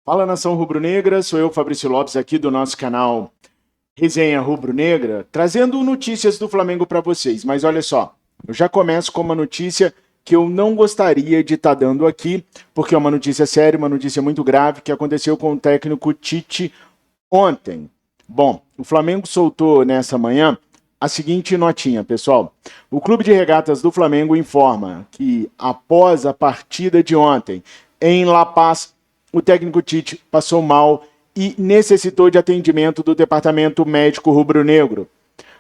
Fala, nação rubro-negra, sou eu, Fabrício Lopes, aqui do nosso canal Resenha Rubro-Negra, trazendo notícias do Flamengo para vocês. Mas olha só, eu já começo com uma notícia que eu não gostaria de estar dando aqui, porque é uma notícia séria, uma notícia muito grave que aconteceu com o técnico Tite ontem. Bom, o Flamengo soltou nessa manhã a seguinte notinha, pessoal. O Clube de Regatas do Flamengo informa que, após a partida de ontem em La Paz, o técnico Tite passou mal e necessitou de atendimento do departamento médico rubro-negro.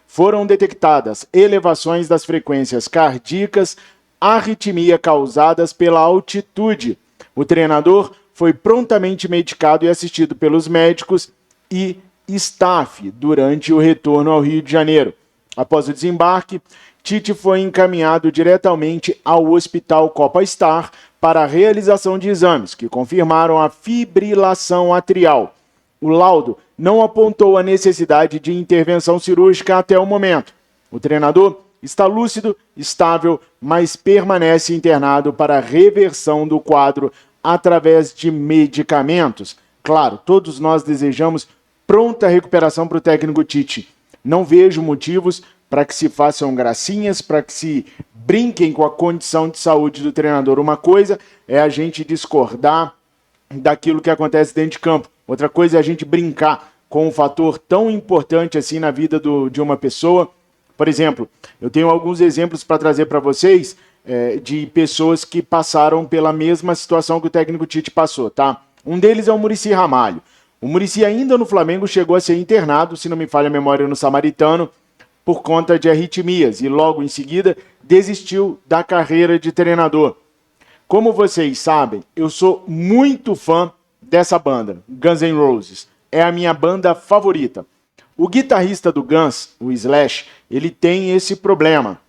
Foram detectadas elevações das frequências cardíacas, arritmia causadas pela altitude. O treinador foi prontamente medicado e assistido pelos médicos e staff durante o retorno ao Rio de Janeiro. Após o desembarque, Tite foi encaminhado diretamente ao Hospital Copa Star para a realização de exames que confirmaram a fibrilação atrial. O laudo não apontou a necessidade de intervenção cirúrgica até o momento. O treinador está lúcido, estável, mas permanece internado para a reversão do quadro através de medicamentos. Claro, todos nós desejamos pronta recuperação para o técnico Tite. Não vejo motivos para que se façam gracinhas, para que se brinquem com a condição de saúde do treinador. Uma coisa é a gente discordar daquilo que acontece dentro de campo. Outra coisa é a gente brincar com um fator tão importante assim na vida de uma pessoa. Por exemplo, eu tenho alguns exemplos para trazer para vocês de pessoas que passaram pela mesma situação que o técnico Tite passou, tá? Um deles é o Muricy Ramalho. O Muricy ainda no Flamengo chegou a ser internado, se não me falha a memória, no Samaritano, por conta de arritmias, e logo em seguida desistiu da carreira de treinador. Como vocês sabem, eu sou muito fã dessa banda, Guns N' Roses. É a minha banda favorita. O guitarrista do Guns, o Slash, ele tem esse problema.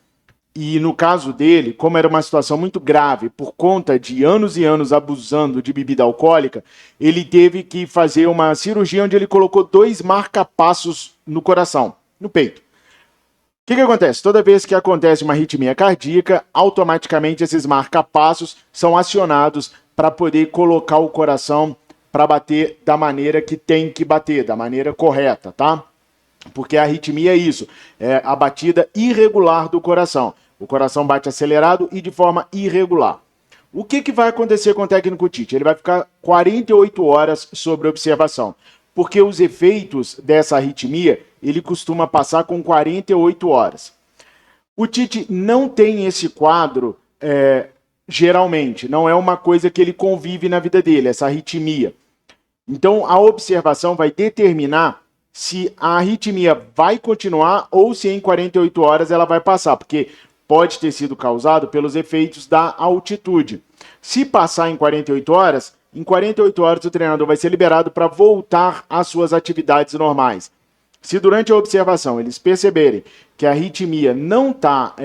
E no caso dele, como era uma situação muito grave, por conta de anos e anos abusando de bebida alcoólica, ele teve que fazer uma cirurgia onde ele colocou 2 marca-passos no coração, no peito. O que acontece? Toda vez que acontece uma arritmia cardíaca, automaticamente esses marca-passos são acionados para poder colocar o coração para bater da maneira que tem que bater, da maneira correta, tá? Porque a arritmia é isso, é a batida irregular do coração. O coração bate acelerado e de forma irregular. O que vai acontecer com o técnico Tite? Ele vai ficar 48 horas sob observação, porque os efeitos dessa arritmia ele costuma passar com 48 horas. O Tite não tem esse quadro geralmente, não é uma coisa que ele convive na vida dele, essa arritmia. Então a observação vai determinar se a arritmia vai continuar ou se em 48 horas ela vai passar, porque pode ter sido causado pelos efeitos da altitude. Se passar em 48 horas o treinador vai ser liberado para voltar às suas atividades normais. Se durante a observação eles perceberem que a arritmia não está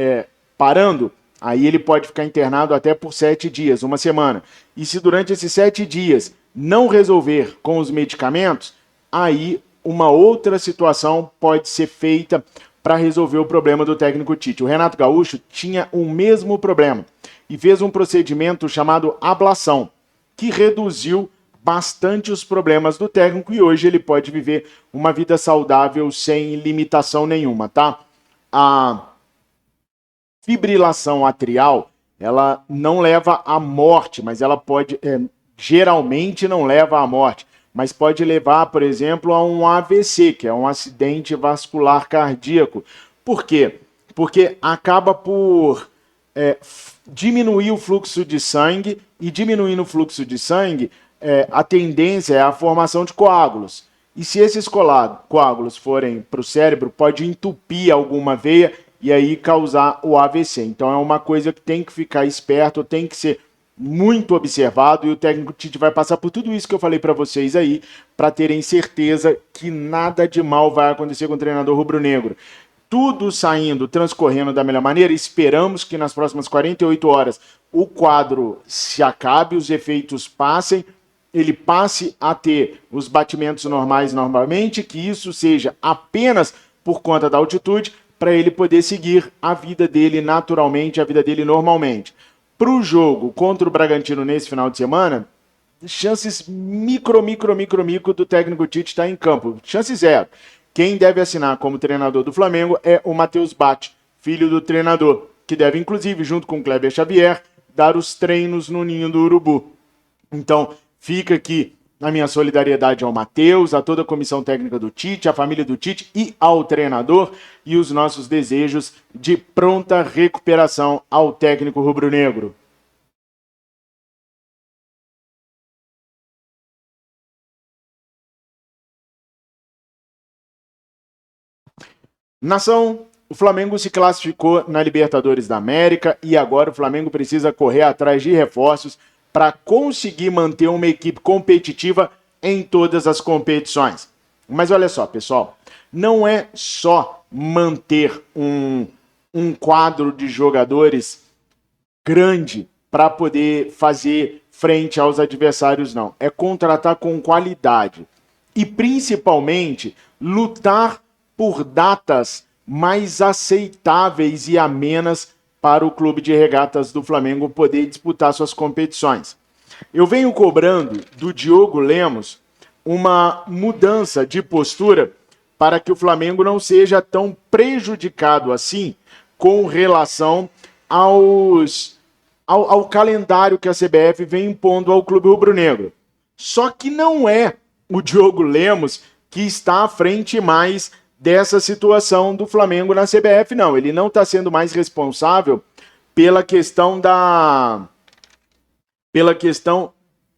parando, aí ele pode ficar internado até por 7 dias, uma semana. E se durante esses 7 dias não resolver com os medicamentos, aí uma outra situação pode ser feita para resolver o problema do técnico Tite. O Renato Gaúcho tinha o mesmo problema e fez um procedimento chamado ablação, que reduziu bastante os problemas do técnico e hoje ele pode viver uma vida saudável sem limitação nenhuma, tá? A fibrilação atrial, ela não leva à morte, mas ela pode, geralmente não leva à morte, mas pode levar, por exemplo, a um AVC, que é um acidente vascular cardíaco. Por quê? Porque acaba por diminuir o fluxo de sangue, e diminuindo o fluxo de sangue, a tendência é a formação de coágulos. E se esses coágulos forem para o cérebro, pode entupir alguma veia e aí causar o AVC. Então é uma coisa que tem que ficar esperto, tem que ser muito observado, e o técnico Tite vai passar por tudo isso que eu falei para vocês aí, para terem certeza que nada de mal vai acontecer com o treinador rubro-negro. Tudo saindo, transcorrendo da melhor maneira, esperamos que nas próximas 48 horas o quadro se acabe, os efeitos passem, ele passe a ter os batimentos normais normalmente, que isso seja apenas por conta da altitude, para ele poder seguir a vida dele naturalmente, a vida dele normalmente. Para o jogo contra o Bragantino nesse final de semana, chances micro do técnico Tite estar em campo. Chance zero. Quem deve assinar como treinador do Flamengo é o Matheus Batti, filho do treinador, que deve, inclusive, junto com o Kleber Xavier, dar os treinos no Ninho do Urubu. Então, fica aqui a minha solidariedade ao Matheus, a toda a comissão técnica do Tite, à família do Tite e ao treinador, e os nossos desejos de pronta recuperação ao técnico rubro-negro. Nação, o Flamengo se classificou na Libertadores da América e agora o Flamengo precisa correr atrás de reforços para conseguir manter uma equipe competitiva em todas as competições. Mas olha só, pessoal, não é só manter um quadro de jogadores grande para poder fazer frente aos adversários, não. É contratar com qualidade e, principalmente, lutar por datas mais aceitáveis e amenas para o Clube de Regatas do Flamengo poder disputar suas competições. Eu venho cobrando do Diogo Lemos uma mudança de postura para que o Flamengo não seja tão prejudicado assim com relação ao calendário que a CBF vem impondo ao Clube Rubro-Negro. Só que não é o Diogo Lemos que está à frente mais dessa situação do Flamengo na CBF, não. Ele não está sendo mais responsável pela questão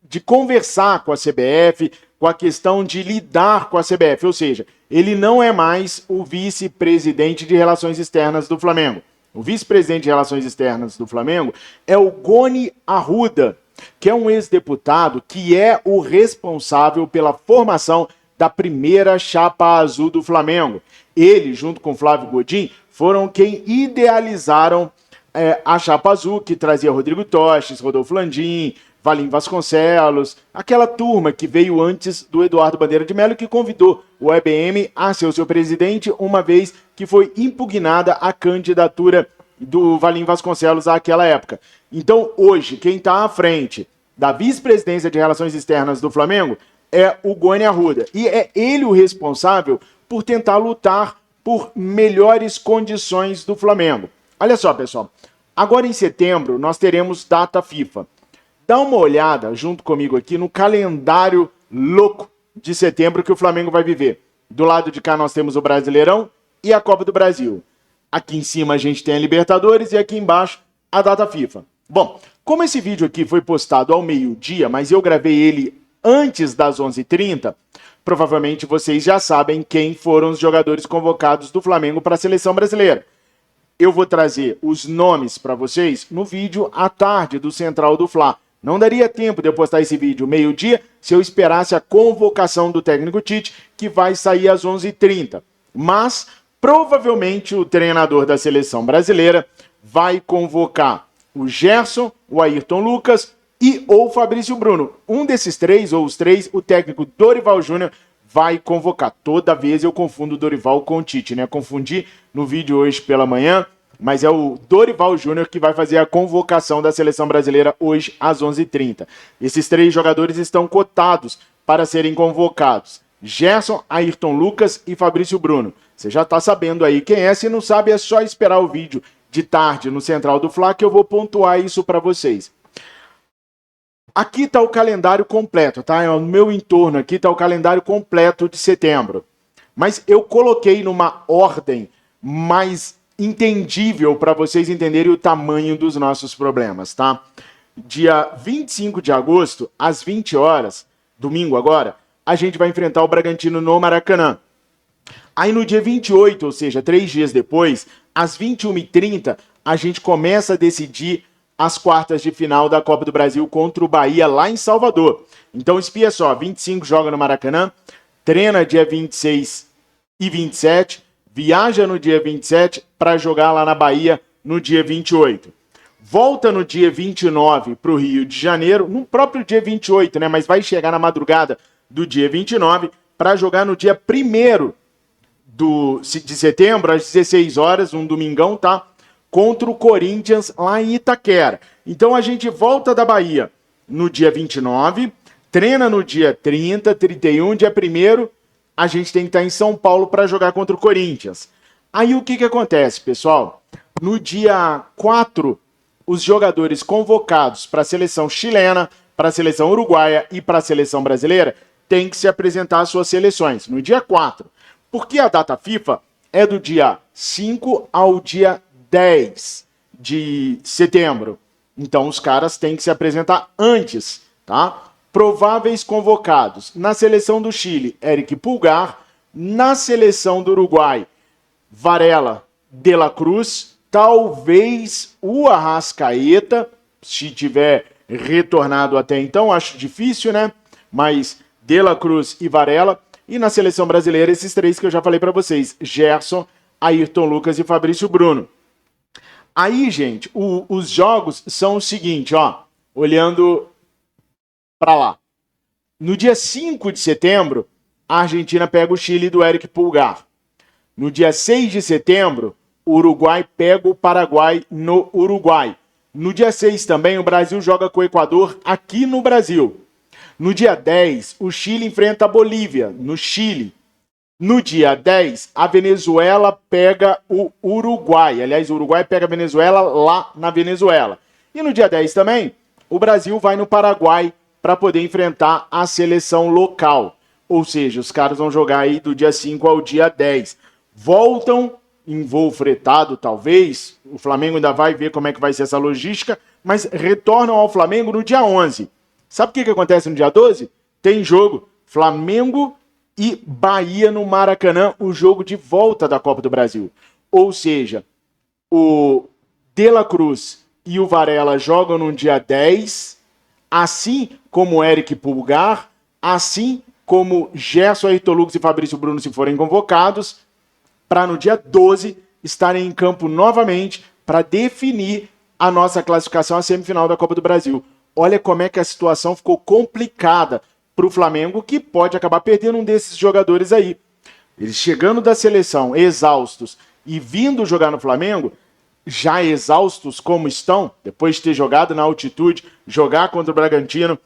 de conversar com a CBF, com a questão de lidar com a CBF, ou seja, ele não é mais o vice-presidente de Relações Externas do Flamengo. O vice-presidente de Relações Externas do Flamengo é o Goni Arruda, que é um ex-deputado que é o responsável pela formação da primeira chapa azul do Flamengo. Ele, junto com Flávio Godin, foram quem idealizaram a chapa azul, que trazia Rodrigo Toches, Rodolfo Landim, Valim Vasconcelos, aquela turma que veio antes do Eduardo Bandeira de Mello, que convidou o EBM a ser o seu presidente, uma vez que foi impugnada a candidatura do Valim Vasconcelos àquela época. Então, hoje, quem está à frente da vice-presidência de Relações Externas do Flamengo é o Goni Arruda. E é ele o responsável por tentar lutar por melhores condições do Flamengo. Olha só, pessoal. Agora em setembro nós teremos data FIFA. Dá uma olhada junto comigo aqui no calendário louco de setembro que o Flamengo vai viver. Do lado de cá nós temos o Brasileirão e a Copa do Brasil. Aqui em cima a gente tem a Libertadores e aqui embaixo a data FIFA. Bom, como esse vídeo aqui foi postado ao meio-dia, mas eu gravei ele antes das 11h30, provavelmente vocês já sabem quem foram os jogadores convocados do Flamengo para a seleção brasileira. Eu vou trazer os nomes para vocês no vídeo à tarde do Central do Fla. Não daria tempo de eu postar esse vídeo meio-dia se eu esperasse a convocação do técnico Tite, que vai sair às 11h30. Mas, provavelmente, o treinador da seleção brasileira vai convocar o Gerson, o Ayrton Lucas ou o Fabrício Bruno. Um desses três, ou os três, o técnico Dorival Júnior vai convocar. Toda vez eu confundo o Dorival com o Tite, né? Confundi no vídeo hoje pela manhã, mas é o Dorival Júnior que vai fazer a convocação da seleção brasileira hoje às 11h30. Esses três jogadores estão cotados para serem convocados. Gerson, Ayrton Lucas e Fabrício Bruno. Você já está sabendo aí quem é. Se não sabe, é só esperar o vídeo de tarde no Central do Fla que eu vou pontuar isso para vocês. Aqui está o calendário completo, tá? No meu entorno aqui está o calendário completo de setembro. Mas eu coloquei numa ordem mais entendível para vocês entenderem o tamanho dos nossos problemas, tá? Dia 25 de agosto, às 20 horas, domingo agora, a gente vai enfrentar o Bragantino no Maracanã. Aí no dia 28, ou seja, 3 dias depois, às 21h30, a gente começa a decidir as quartas de final da Copa do Brasil contra o Bahia lá em Salvador. Então espia só, 25 joga no Maracanã, treina dia 26 e 27, viaja no dia 27 para jogar lá na Bahia no dia 28. Volta no dia 29 para o Rio de Janeiro, no próprio dia 28, né? Mas vai chegar na madrugada do dia 29 para jogar no dia 1º de setembro, às 16 horas, um domingão, tá? Contra o Corinthians lá em Itaquera. Então a gente volta da Bahia no dia 29, treina no dia 30, 31, dia 1º, a gente tem que estar em São Paulo para jogar contra o Corinthians. Aí o que acontece, pessoal? No dia 4, os jogadores convocados para a seleção chilena, para a seleção uruguaia e para a seleção brasileira têm que se apresentar às suas seleções, no dia 4. Porque a data FIFA é do dia 5 ao dia 10 de setembro. Então os caras têm que se apresentar antes, tá? Prováveis convocados: na seleção do Chile, Eric Pulgar; na seleção do Uruguai, Varela, De La Cruz, talvez o Arrascaeta, se tiver retornado até então, acho difícil, né? Mas De La Cruz e Varela. E na seleção brasileira, esses três que eu já falei para vocês: Gerson, Ayrton Lucas e Fabrício Bruno. Aí, gente, os jogos são o seguinte, ó, olhando para lá. No dia 5 de setembro, a Argentina pega o Chile do Eric Pulgar. No dia 6 de setembro, o Uruguai pega o Paraguai no Uruguai. No dia 6 também, o Brasil joga com o Equador aqui no Brasil. No dia 10, o Chile enfrenta a Bolívia, no Chile. No dia 10, a Venezuela pega o Uruguai. Aliás, o Uruguai pega a Venezuela lá na Venezuela. E no dia 10 também, o Brasil vai no Paraguai para poder enfrentar a seleção local. Ou seja, os caras vão jogar aí do dia 5 ao dia 10. Voltam em voo fretado, talvez. O Flamengo ainda vai ver como é que vai ser essa logística, mas retornam ao Flamengo no dia 11. Sabe o que acontece no dia 12? Tem jogo Flamengo e Bahia no Maracanã, o jogo de volta da Copa do Brasil. Ou seja, o De La Cruz e o Varela jogam no dia 10, assim como o Eric Pulgar, assim como Gerson, Ayrton Lucas e Fabrício Bruno, se forem convocados, para no dia 12 estarem em campo novamente para definir a nossa classificação à semifinal da Copa do Brasil. Olha como é que a situação ficou complicada para o Flamengo, que pode acabar perdendo um desses jogadores aí. Eles chegando da seleção exaustos e vindo jogar no Flamengo, já exaustos como estão, depois de ter jogado na altitude, jogar contra o Bragantino,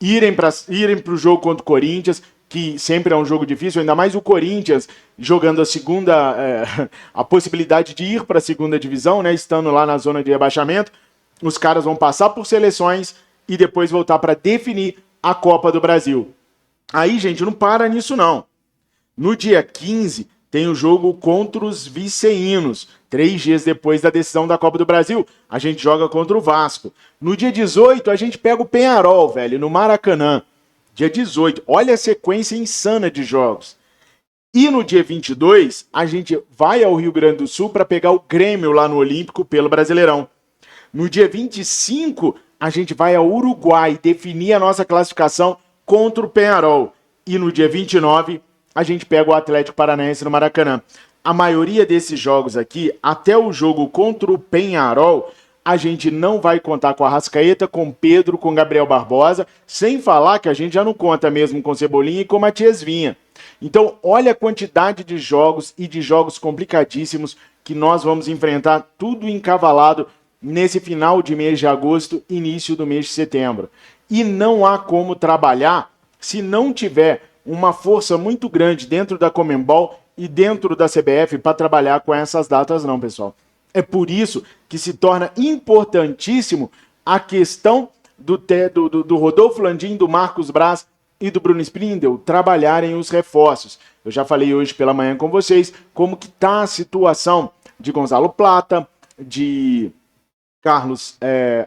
irem para o jogo contra o Corinthians, que sempre é um jogo difícil, ainda mais o Corinthians jogando a segunda, a possibilidade de ir para a segunda divisão, né, estando lá na zona de rebaixamento. Os caras vão passar por seleções e depois voltar para definir a Copa do Brasil. Aí, gente, não para nisso não. No dia 15, tem o jogo contra os viceínos. 3 dias depois da decisão da Copa do Brasil, a gente joga contra o Vasco. No dia 18, a gente pega o Peñarol, velho, no Maracanã. Dia 18. Olha a sequência insana de jogos. E no dia 22, a gente vai ao Rio Grande do Sul para pegar o Grêmio lá no Olímpico pelo Brasileirão. No dia 25, a gente vai ao Uruguai definir a nossa classificação contra o Peñarol. E no dia 29, a gente pega o Atlético Paranaense no Maracanã. A maioria desses jogos aqui, até o jogo contra o Peñarol, a gente não vai contar com a Arrascaeta, com Pedro, com Gabriel Barbosa, sem falar que a gente já não conta mesmo com Cebolinha e com Matias Vinha. Então, olha a quantidade de jogos e de jogos complicadíssimos que nós vamos enfrentar, tudo encavalado nesse final de mês de agosto, início do mês de setembro. E não há como trabalhar se não tiver uma força muito grande dentro da Conmebol e dentro da CBF para trabalhar com essas datas não, pessoal. É por isso que se torna importantíssimo a questão do Rodolfo Landim, do Marcos Braz e do Bruno Spindel trabalharem os reforços. Eu já falei hoje pela manhã com vocês como que está a situação de Gonzalo Plata, de Carlos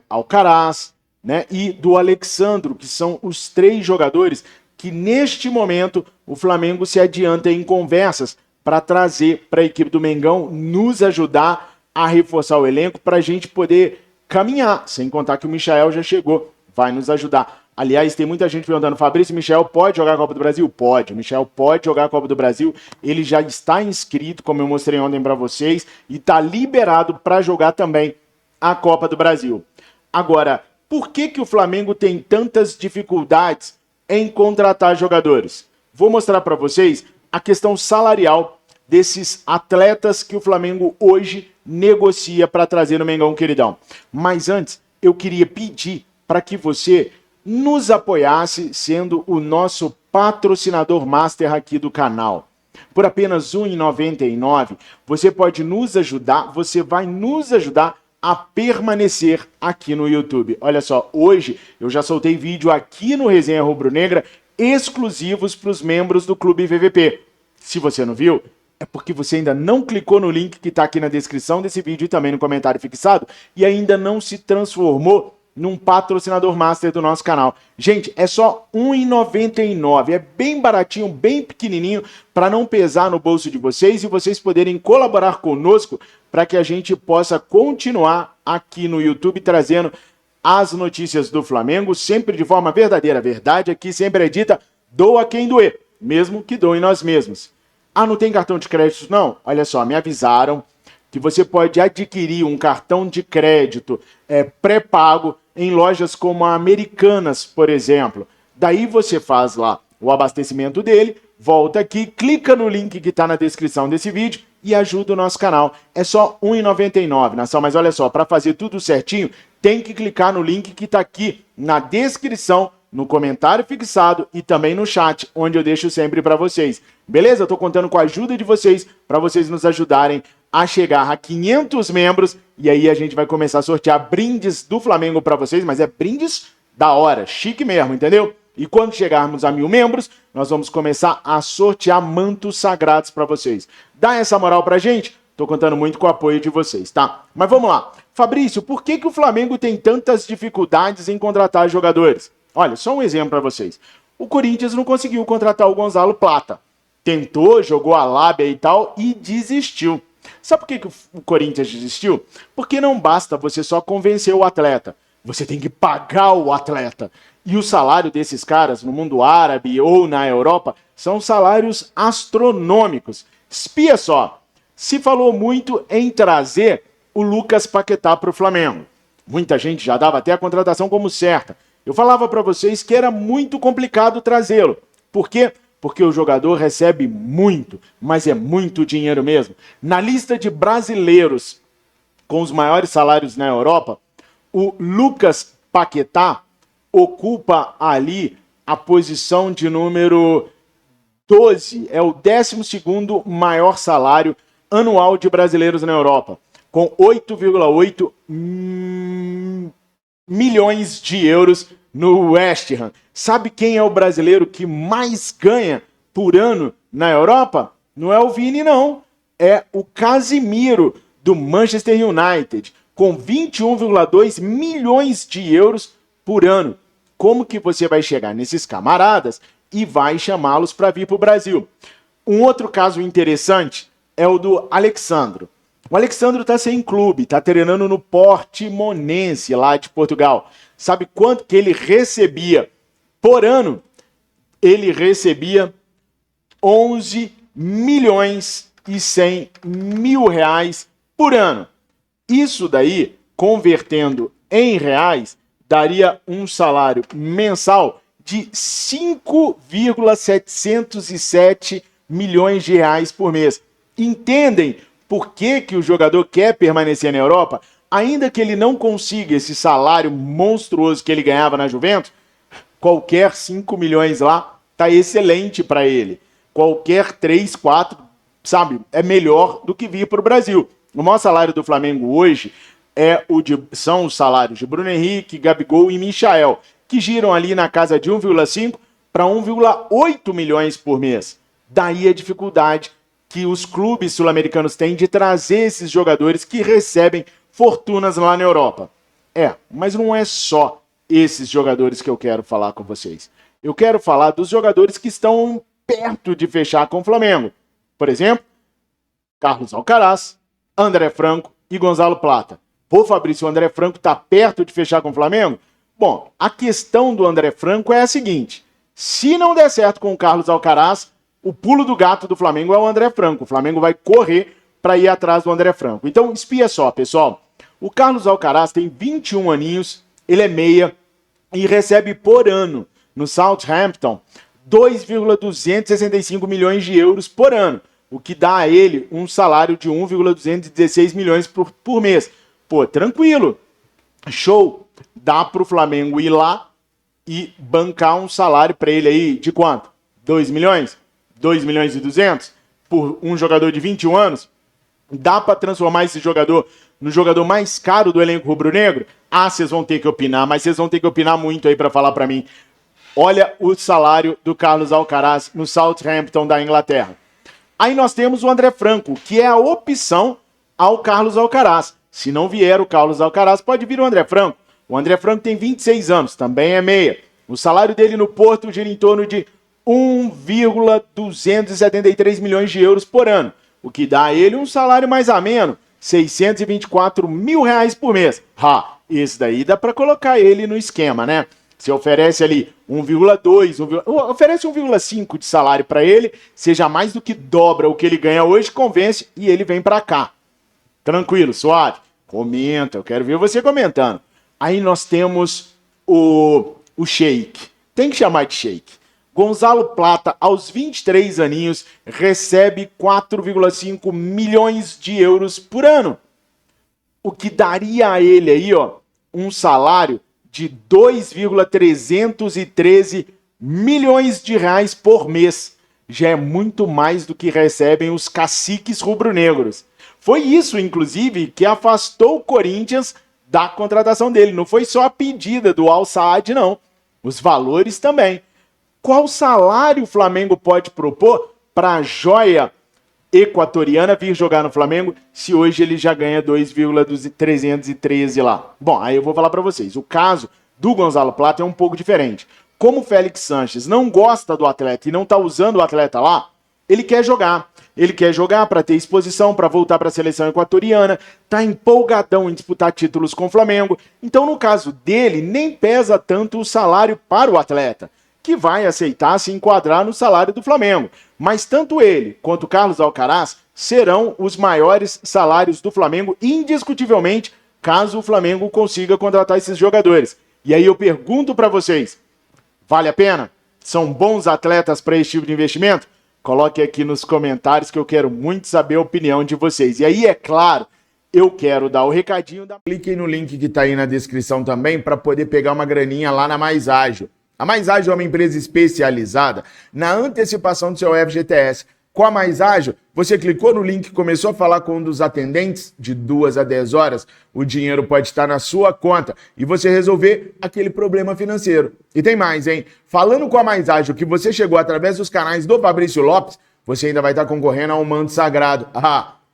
Alcaraz, né, e do Alexandro, que são os 3 jogadores que neste momento o Flamengo se adianta em conversas para trazer para a equipe do Mengão, nos ajudar a reforçar o elenco para a gente poder caminhar, sem contar que o Michael já chegou, vai nos ajudar. Aliás, tem muita gente perguntando, Fabrício, o Michael pode jogar a Copa do Brasil? Pode, o Michael pode jogar a Copa do Brasil, ele já está inscrito, como eu mostrei ontem para vocês, e está liberado para jogar também a Copa do Brasil. Agora, por que o Flamengo tem tantas dificuldades em contratar jogadores? Vou mostrar para vocês a questão salarial desses atletas que o Flamengo hoje negocia para trazer no Mengão Queridão. Mas antes, eu queria pedir para que você nos apoiasse sendo o nosso patrocinador master aqui do canal. Por apenas R$ 1,99, você pode nos ajudar, você vai nos ajudar a permanecer aqui no YouTube. Olha só, hoje eu já soltei vídeo aqui no Resenha Rubro Negra exclusivos para os membros do Clube VVP. Se você não viu, é porque você ainda não clicou no link que está aqui na descrição desse vídeo e também no comentário fixado e ainda não se transformou num patrocinador master do nosso canal. Gente, é só R$ 1,99. É bem baratinho, bem pequenininho, para não pesar no bolso de vocês e vocês poderem colaborar conosco para que a gente possa continuar aqui no YouTube trazendo as notícias do Flamengo, sempre de forma verdadeira. A verdade aqui sempre é dita, doa quem doer, mesmo que doe nós mesmos. Ah, não tem cartão de crédito não? Olha só, me avisaram que você pode adquirir um cartão de crédito pré-pago em lojas como a Americanas, por exemplo. Daí você faz lá o abastecimento dele, volta aqui, clica no link que está na descrição desse vídeo e ajuda o nosso canal. É só R$ 1,99, nação, mas olha só, para fazer tudo certinho, tem que clicar no link que está aqui na descrição, no comentário fixado e também no chat, onde eu deixo sempre para vocês. Beleza? Eu tô contando com a ajuda de vocês, para vocês nos ajudarem a chegar a 500 membros, e aí a gente vai começar a sortear brindes do Flamengo para vocês, mas é brindes da hora, chique mesmo, entendeu? E quando chegarmos a 1.000 membros, nós vamos começar a sortear mantos sagrados para vocês. Dá essa moral pra gente? Tô contando muito com o apoio de vocês, tá? Mas vamos lá. Fabrício, por que o Flamengo tem tantas dificuldades em contratar jogadores? Olha, só um exemplo para vocês. O Corinthians não conseguiu contratar o Gonzalo Plata. Tentou, jogou a lábia e tal e desistiu. Sabe por que o Corinthians desistiu? Porque não basta você só convencer o atleta. Você tem que pagar o atleta. E o salário desses caras no mundo árabe ou na Europa são salários astronômicos. Espia só. Se falou muito em trazer o Lucas Paquetá para o Flamengo. Muita gente já dava até a contratação como certa. Eu falava para vocês que era muito complicado trazê-lo. Por quê? Porque o jogador recebe muito, mas é muito dinheiro mesmo. Na lista de brasileiros com os maiores salários na Europa, o Lucas Paquetá ocupa ali a posição de número 12. É o 12º maior salário anual de brasileiros na Europa, com 8,8 milhões de euros no West Ham. Sabe quem é o brasileiro que mais ganha por ano na Europa? Não é o Vini, não. É o Casemiro, do Manchester United, com 21,2 milhões de euros por ano. Como que você vai chegar nesses camaradas e vai chamá-los para vir para o Brasil? Um outro caso interessante é o do Alexandro. O Alexandro está sem clube, está treinando no Portimonense, lá de Portugal. Sabe quanto que ele recebia por ano? Ele recebia 11 milhões e 100 mil reais por ano. Isso daí, convertendo em reais, daria um salário mensal de 5,707 milhões de reais por mês. Entendem por que o jogador quer permanecer na Europa? Ainda que ele não consiga esse salário monstruoso que ele ganhava na Juventus, qualquer 5 milhões lá tá excelente para ele. Qualquer 3, 4, sabe, é melhor do que vir para o Brasil. O maior salário do Flamengo hoje são os salários de Bruno Henrique, Gabigol e Michael, que giram ali na casa de 1,5 para 1,8 milhões por mês. Daí a dificuldade que os clubes sul-americanos têm de trazer esses jogadores que recebem fortunas lá na Europa. Mas não é só esses jogadores que eu quero falar com vocês. Eu quero falar dos jogadores que estão perto de fechar com o Flamengo. Por exemplo, Carlos Alcaraz, André Franco e Gonzalo Plata. Pô, Fabrício, o André Franco está perto de fechar com o Flamengo? Bom, a questão do André Franco é a seguinte: se não der certo com o Carlos Alcaraz, o pulo do gato do Flamengo é o André Franco. O Flamengo vai correr para ir atrás do André Franco. Então, espia só, pessoal. O Carlos Alcaraz tem 21 aninhos, ele é meia e recebe por ano no Southampton 2,265 milhões de euros por ano, o que dá a ele um salário de 1,216 milhões por mês. Pô, tranquilo, show, dá para o Flamengo ir lá e bancar um salário para ele aí de quanto? 2 milhões? 2 milhões e 200? Por um jogador de 21 anos? Dá para transformar esse jogador no jogador mais caro do elenco rubro-negro? Ah, vocês vão ter que opinar, mas vocês vão ter que opinar muito aí para falar para mim. Olha o salário do Carlos Alcaraz no Southampton da Inglaterra. Aí nós temos o André Franco, que é a opção ao Carlos Alcaraz. Se não vier o Carlos Alcaraz, pode vir o André Franco. O André Franco tem 26 anos, também é meia. O salário dele no Porto gira em torno de 1,273 milhões de euros por ano, o que dá a ele um salário mais ameno, 624 mil reais por mês. Esse daí dá para colocar ele no esquema, né? Você oferece ali 1,2, oferece 1,5 de salário para ele, seja mais do que dobra o que ele ganha hoje, convence e ele vem para cá. Tranquilo, suave? Comenta, eu quero ver você comentando. Aí nós temos o Sheik. Tem que chamar de Sheik. Gonzalo Plata, aos 23 aninhos, recebe 4,5 milhões de euros por ano. O que daria a ele aí, um salário de 2,313 milhões de reais por mês. Já é muito mais do que recebem os caciques rubro-negros. Foi isso, inclusive, que afastou o Corinthians da contratação dele. Não foi só a pedida do Al Saad, não. Os valores também. Qual salário o Flamengo pode propor para a joia equatoriana vir jogar no Flamengo, se hoje ele já ganha 2,313 lá? Bom, aí eu vou falar para vocês. O caso do Gonzalo Plata é um pouco diferente. Como o Félix Sanches não gosta do atleta e não está usando o atleta lá, ele quer jogar. Ele quer jogar para ter exposição, para voltar para a seleção equatoriana, está empolgadão em disputar títulos com o Flamengo. Então, no caso dele, nem pesa tanto o salário para o atleta, que vai aceitar se enquadrar no salário do Flamengo. Mas tanto ele quanto o Carlos Alcaraz serão os maiores salários do Flamengo, indiscutivelmente, caso o Flamengo consiga contratar esses jogadores. E aí eu pergunto para vocês, vale a pena? São bons atletas para esse tipo de investimento? Coloque aqui nos comentários que eu quero muito saber a opinião de vocês. E aí, é claro, eu quero dar o recadinho da... Clique no link que está aí na descrição também para poder pegar uma graninha lá na Mais Ágil. A Mais Ágil é uma empresa especializada na antecipação do seu FGTS. Com a Mais Ágil, você clicou no link, começou a falar com um dos atendentes, de 2 a 10 horas, o dinheiro pode estar na sua conta e você resolver aquele problema financeiro. E tem mais, hein? Falando com a Mais Ágil que você chegou através dos canais do Fabrício Lopes, você ainda vai estar concorrendo a um manto sagrado.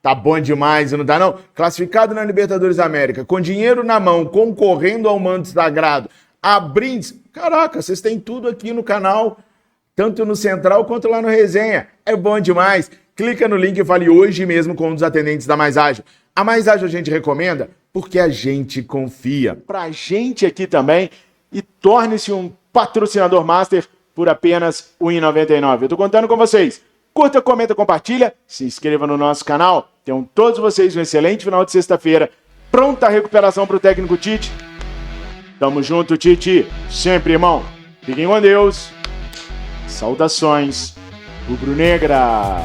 Tá bom demais, não tá não? Classificado na Libertadores da América, com dinheiro na mão, concorrendo ao manto sagrado, a brindes. Caraca, vocês têm tudo aqui no canal, tanto no Central quanto lá no Resenha. É bom demais. Clica no link e fale hoje mesmo com um dos atendentes da Mais Ágil. A Mais Ágil a gente recomenda porque a gente confia. Pra gente aqui também, e torne-se um patrocinador master por apenas R$ 1,99. Eu tô contando com vocês. Curta, comenta, compartilha, se inscreva no nosso canal. Tenham todos vocês um excelente final de sexta-feira. Pronta a recuperação pro técnico Tite. Tamo junto, Tite. Sempre, irmão. Fiquem com Deus. Saudações rubro-negra.